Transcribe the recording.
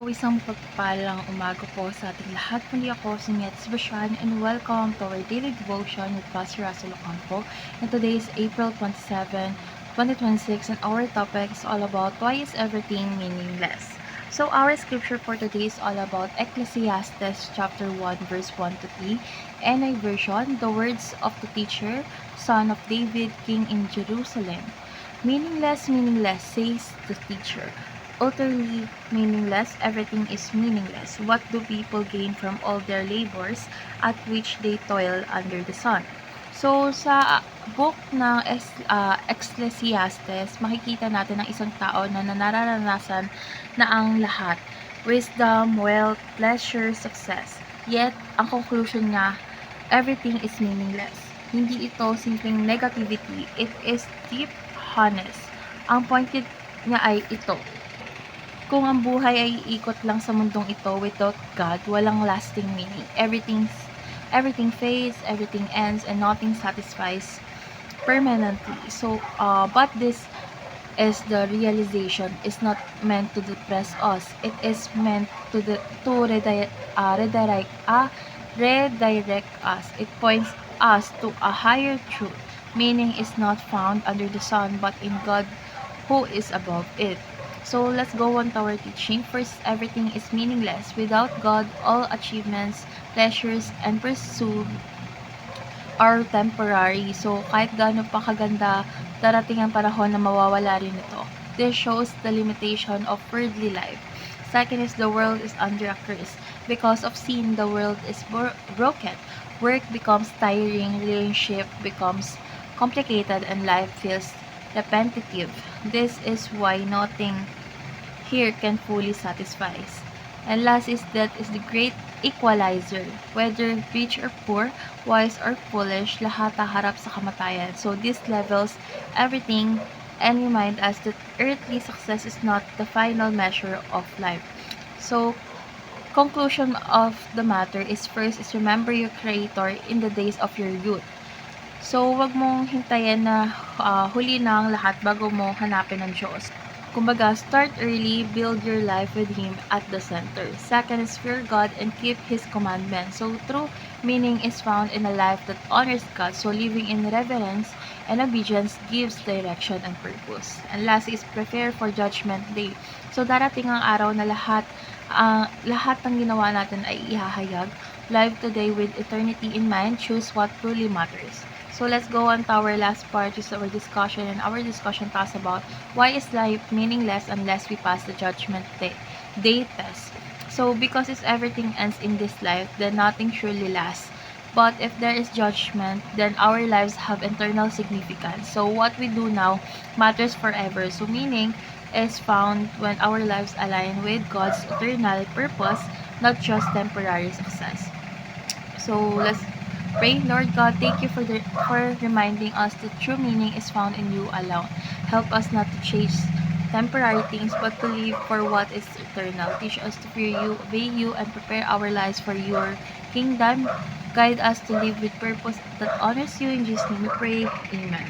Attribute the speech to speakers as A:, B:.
A: Isang pagpapalang umaga po sa ating lahat. Muli ako si Mietz Bashan and welcome to our daily devotion with Pastor Russell Ocampo. And today is April 27, 2026, and our topic is all about why is everything meaningless. So our scripture for today is all about Ecclesiastes chapter 1 verse 1 to 3. NI version, the words of the teacher, son of David, king in Jerusalem. Meaningless, meaningless, says the teacher. Utterly meaningless, everything is meaningless. What do people gain from all their labors at which they toil under the sun? So, sa book ng Ecclesiastes, makikita natin ang isang tao na nararanasan na ang lahat. Wisdom, wealth, pleasure, success. Yet, ang conclusion niya, everything is meaningless. Hindi ito simpleng negativity, it is deep honest. Ang point niya ay ito. Kung ang buhay ay iikot lang sa mundong ito without God, walang lasting meaning. Everything fades, everything ends, and nothing satisfies permanently. So, but this is the realization is not meant to depress us. It is meant to redirect us. It points us to a higher truth. Meaning is not found under the sun, but in God who is above it. So let's go on to our teaching. First, everything is meaningless. Without God, all achievements, pleasures, and pursuit are temporary. So kahit gaano pa kaganda, darating ang panahon na mawawala rin ito. This shows the limitation of worldly life. Second is the world is under a curse. Because of sin, the world is broken. Work becomes tiring, relationship becomes complicated, and life feels repetitive. This is why nothing here can fully satisfy. And last is that is the great equalizer. Whether rich or poor, wise or foolish, lahat haharap sa kamatayan. So this levels everything and remind us that earthly success is not the final measure of life. So conclusion of the matter is first is remember your creator in the days of your youth. So, wag mong hintayin na huli na ang lahat bago mo hanapin ang Diyos. Kumbaga, start early, build your life with Him at the center. Second is fear God and keep His commandments. So, true meaning is found in a life that honors God. So, living in reverence and obedience gives direction and purpose. And last is prepare for judgment day. So, darating ang araw na lahat ng ginawa natin ay ihahayag. Live today with eternity in mind, choose what truly matters. So let's go on to our last part, is our discussion, and our discussion talks about why is life meaningless unless we pass the judgment day test. So because if everything ends in this life, then nothing truly lasts. But if there is judgment, then our lives have eternal significance. So what we do now matters forever. So meaning is found when our lives align with God's eternal purpose, not just temporary success. So let's pray. Lord God, thank you for reminding us that true meaning is found in you alone. Help us not to chase temporary things but to live for what is eternal. Teach us to fear you, obey you, and prepare our lives for your kingdom. Guide us to live with purpose that honors you. In Jesus' name we pray. Amen.